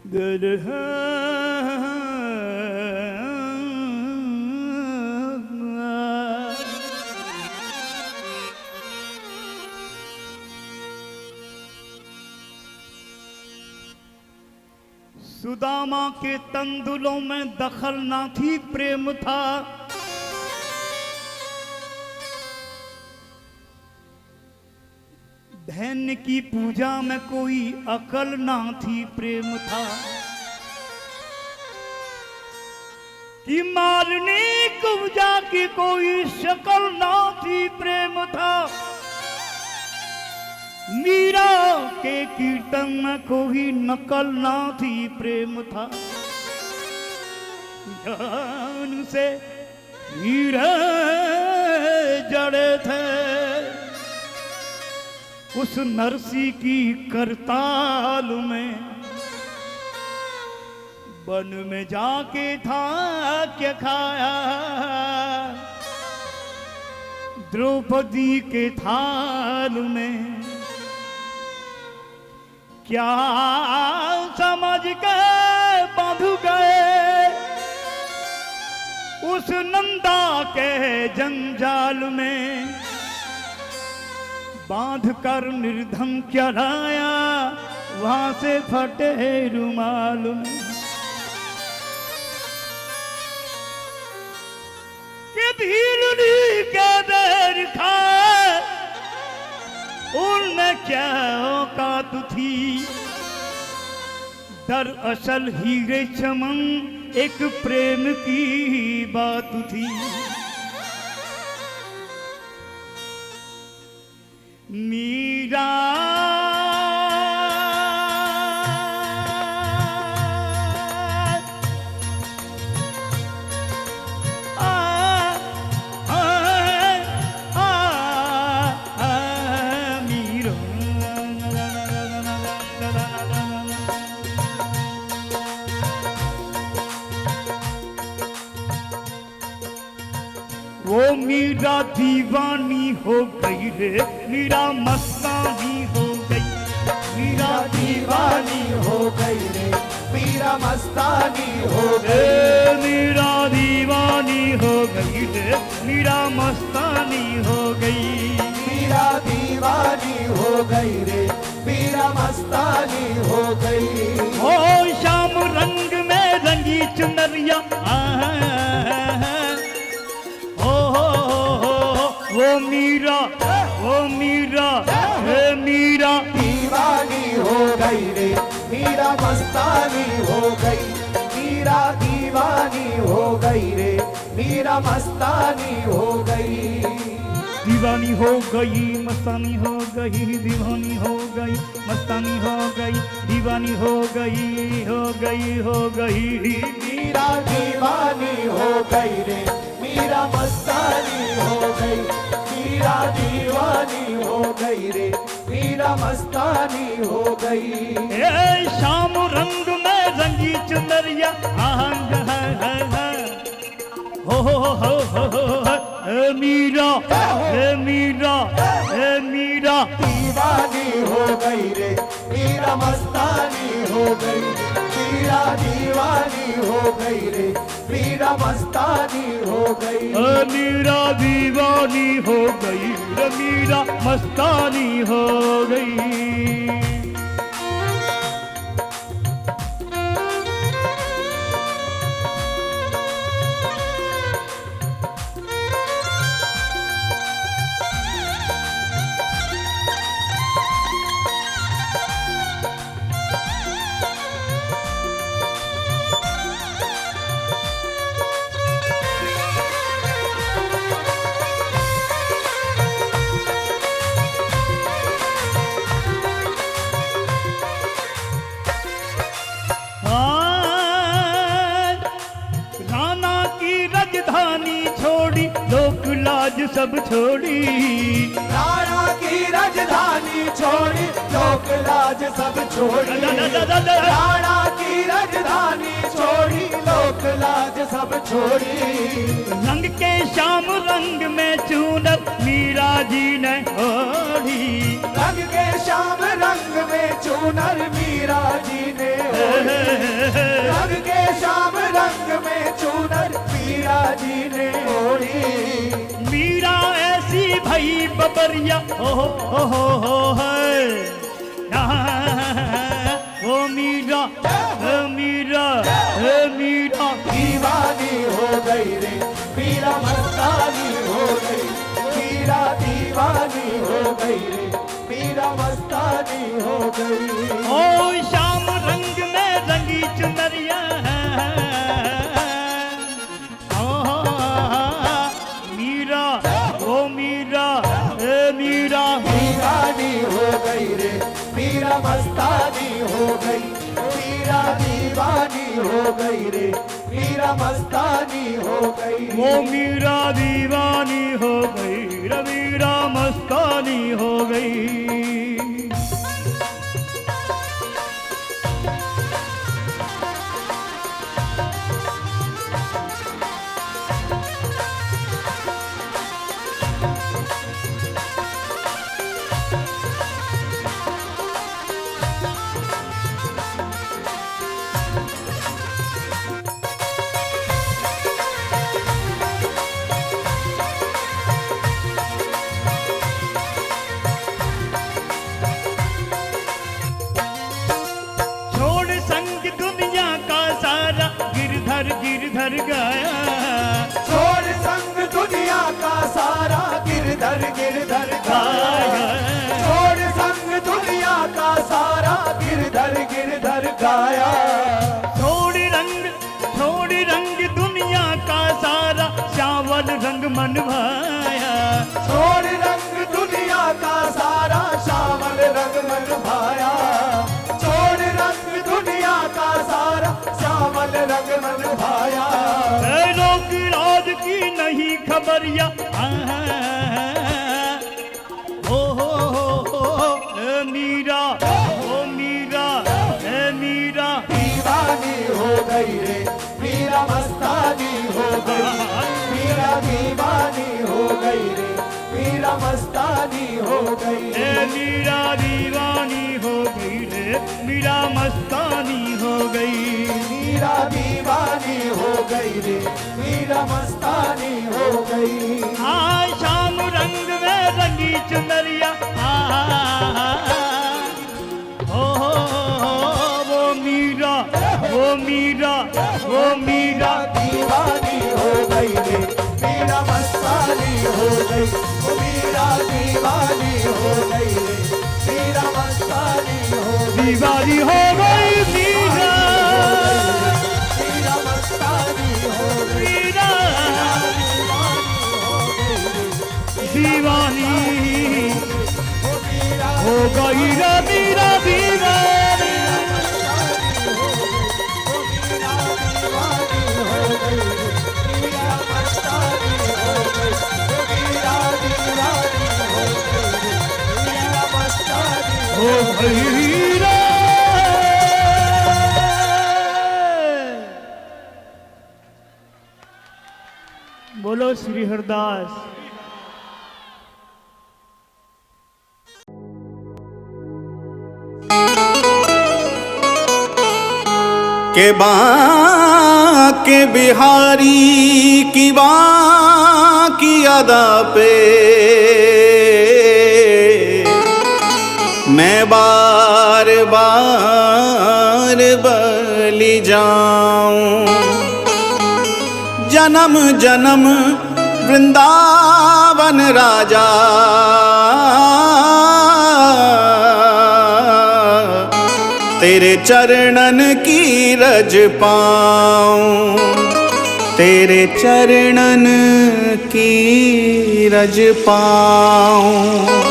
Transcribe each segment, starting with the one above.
दिल है सुदामा के तंदुलों में दखल ना थी, प्रेम था। धैन्य की पूजा में कोई अकल ना थी, प्रेम था। कि मारने पूजा की कोई शक्ल ना थी, प्रेम था। मीरा के कीर्तन में कोई नकल ना थी, प्रेम था। ज्ञान से हीरे जड़े थे उस नरसी की करताल में। वन में जाके था क्या खाया द्रौपदी के थाल में। क्या समझ के बांध गए उस नंदा के जंजाल में। बांध कर निर्धम क्या लाया वहां से फटे रुमाल में। कि भीलनी के देर खाए उनमें क्या औकात थी। दरअसल हीरे चमन एक प्रेम की बात थी। मीरा वो मीरा दीवानी हो गई रे, मीरा मस्तानी हो गई। मीरा दीवानी हो गई रे, मीरा मस्तानी हो गई। मीरा दीवानी हो गई रे, मीरा मस्तानी हो गई। मीरा दीवानी हो गई रे, मीरा मस्तानी हो गई। ओ शाम रंग में रंगी चुनरिया वो मीरा हे मीरा दीवानी हो गई रे, मीरा मस्तानी हो गई। मीरा दीवानी हो गई रे, मीरा मस्तानी हो गई। दीवानी हो गई मस्तानी हो गई, दीवानी हो गई मस्तानी हो गई, दीवानी हो गई हो गई हो गई। मीरा दीवानी हो गई रे, मीरा मस्तानी हो गई। मीरा दीवानी हो गई रे, मीरा मस्तानी हो गई। ए शाम रंग में रंगी चुनरिया आहंग है हो मीरा मीरा मीरा दीवानी हो गई रे, मीरा मस्तानी हो गई। मीरा दीवानी हो गई रे, मीरा मस्तानी हो गई। मीरा दीवानी हो गई रे, मीरा मस्तानी हो गई। लोक लाज सब छोड़ी। राणा की राजधानी छोड़ी, लोक लाज सब छोड़ी। राणा की राजधानी छोड़ी, लोक लाज सब छोड़ी। रंग के शाम रंग में चूनर मीरा जी ने ओढ़ी। रंग के शाम रंग में चूनर मीरा जी ने ओढ़ी। खबरिया हो है ओ मीरा मीरा मीरा दीवानी हो गई रे मीरा मस्तानी हो गई मीरा दीवानी हो गई रे मीरा मस्तानी हो गई ओ शाम रंग में रंगी चुनरिया मीरा ओ मीरा मीरा दीवानी हो गई रे मीरा मस्तानी हो गई मीरा दीवानी हो गई रे मीरा मस्तानी हो गई वो मीरा दीवानी हो गई मीरा मस्तानी हो गई गिरधर गाया छोड़ संग दुनिया का सारा गिरधर गाया छोड़ संग दुनिया का सारा गिरधर गाया छोड़ रंग दुनिया का सारा श्यावल रंग मन भाया छोड़ रंग दुनिया का सारा श्यावल रंग मन भाया छोड़ रंग दुनिया का सारा श्यावल रंग मन भाया लोक राज की नहीं खबरिया मीरा ओ मीरा मीरा दीवानी हो गई रे मीरा मस्तानी हो गई मीरा दीवानी हो गई रे मीरा मस्तानी हो गई मीरा दीवानी हो गई रे मीरा मस्तानी हो गई मीरा दीवानी हो गई रे मीरा मस्तानी हो गई शाम रंग में रंगी चुनरिया वो मीरा दीवानी हो गई रे मीरा मस्तानी हो गई वो मीरा दीवानी हो गई रे मीरा मस्तानी हो दीवानी हो गई मीरा मीरा मस्तानी हो गई मीरा दीवानी हो गई रे मीरा दीवानी हो गई रे। बोलो श्री हरदास। के बांके बिहारी की बांकी अदा पे मैं बार बार बलि जाऊं। जन्म जन्म वृंदावन राजा तेरे चरणन की रज पाऊं, तेरे चरणन की रज पाऊं।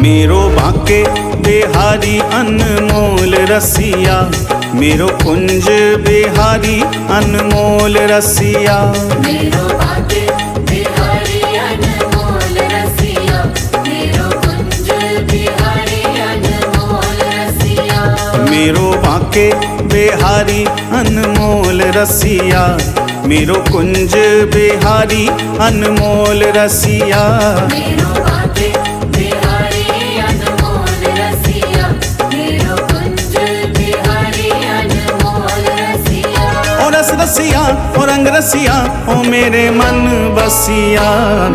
मेरो बांके बिहारी अनमोल रसिया, मेरो कुंज बिहारी अनमोल रसिया। मेरो बांके बिहारी अनमोल रसिया, मेरो कुंज बिहारी अनमोल रसिया। मेरो बांके बिहारी अनमोल रसिया मेरो कुंज बिहारी अनमोल रसिया। मेरो बाके बिहारी अनमोल रसिया मेरो कुंज बिहारी अनमोल रसिया। ओ रस रसिया ओ रंग रसिया ओ मेरे मन बसिया।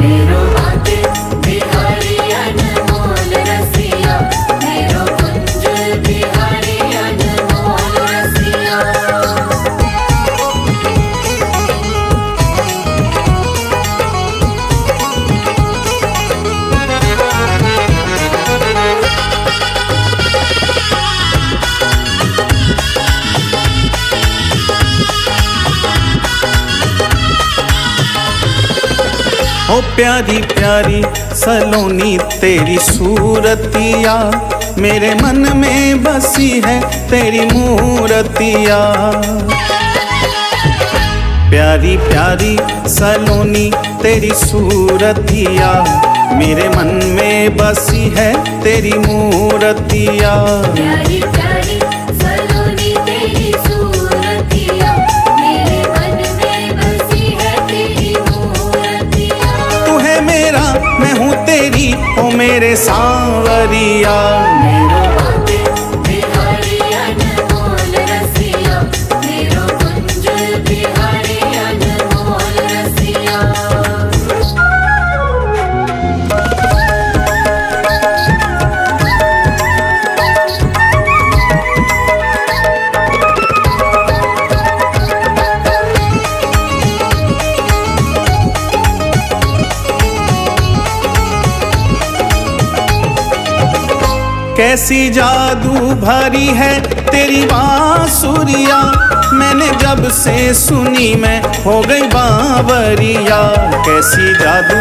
मेरो बाके बिहारी अनमोल रसिया मेरो कुंज बिहारी अनमोल रसिया। ओ प्यारी प्यारी सलोनी तेरी सूरतिया मेरे मन में बसी है तेरी मूरतिया। प्यारी प्यारी सलोनी तेरी सूरतिया मेरे मन में बसी है तेरी मूरतिया। प्यारी प्यारी सलोनी तेरी सूरतिया मेरे मन में बसी है तेरी मूरतिया। तू है मेरा मैं हूँ तेरी ओ मेरे सांवरिया। मेरो बाके बिहारी अनमोल रसिया मेरो कुंज बिहारी अनमोल रसिया। कैसी जादू भरी है तेरी बांसुरिया मैंने जब से सुनी मैं हो गई बावरिया। कैसी जादू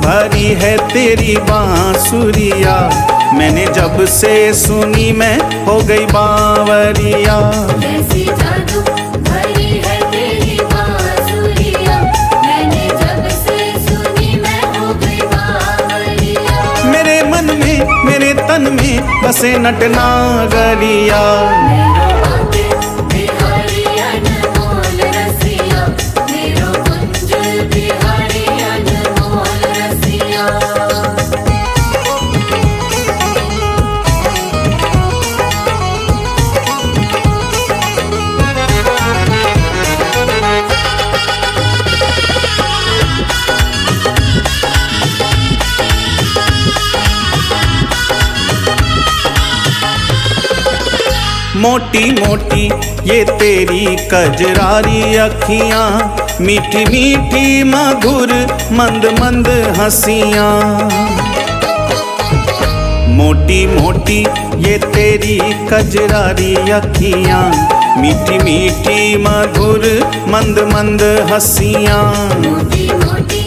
भरी है तेरी बांसुरिया मैंने जब से सुनी मैं हो गई बावरिया। कैसी जादू भरी है तेरी बांसुरिया मैंने जब से सुनी मैं हो गई बावरिया। मेरे मन में मेरे तन में बसे नटनागरिया। मेरो बाके बिहारी अनमोल रसिया मेरो कुंज बिहारी अनमोल रसिया। मोटी मोटी ये तेरी कजरारी अखियाँ मीठी मीठी मधुर मंद मंद हंसियाँ। मोटी मोटी ये तेरी कजरारी अखियाँ मीठी मीठी मधुर मंद मंद हंसियाँ। मोटी मोटी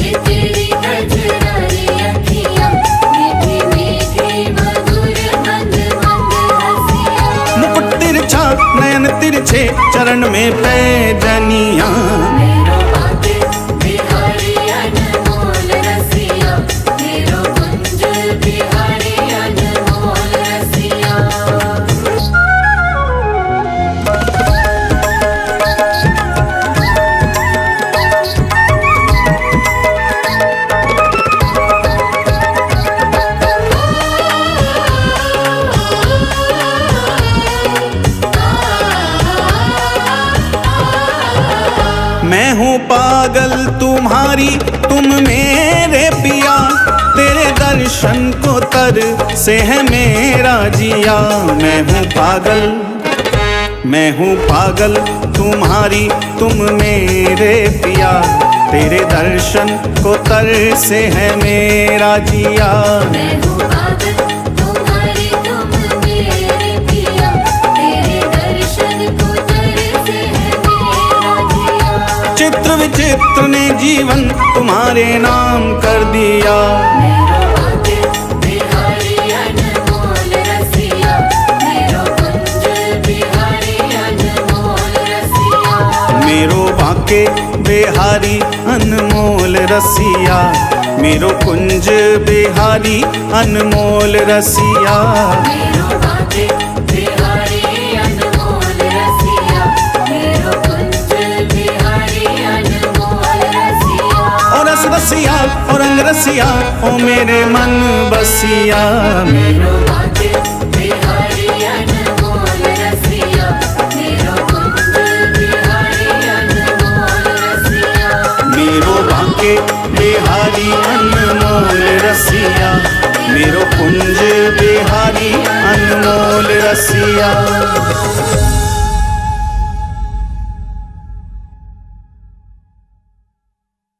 ये तेरी कजरारी अखियाँ मीठी मीठी मधुर मंद मंद हंसियाँ। मुकुट तिरछा नयन तिरछे चरण में पैजनियाँ। मेरो बाके बिहारी अनमोल रसिया मेरो कुंज बिहारी अनमोल रसिया। मैं हूँ पागल तुम्हारी तुम मेरे पिया तेरे दर्शन को तर से है मेरा जिया। मैं हूँ पागल तुम्हारी तुम मेरे पिया तेरे दर्शन को तर से है मेरा जिया। मैं हूँ पागल तुम्हारी तुम मेरे पिया तेरे दर्शन को तरसे है मेरा जिया। चित्र विचित्र ने जीवन तुम्हारे नाम कर दिया। मेरो बाके बिहारी अनमोल रसिया मेरो कुंज बिहारी अनमोल रसिया। मेरो बाके बिहारी अनमोल रसिया मेरो कुंज बिहारी अनमोल रसिया। मेरो बाके बिहारी अनमोल रसिया ओ मेरे मन बसिया मेरो बाके बिहारी अनमोल रसिया मेरो कुंज बिहारी अनमोल रसिया मेरो बाके बिहारी अनमोल रसिया मेरो कुंज बिहारी अनमोल रसिया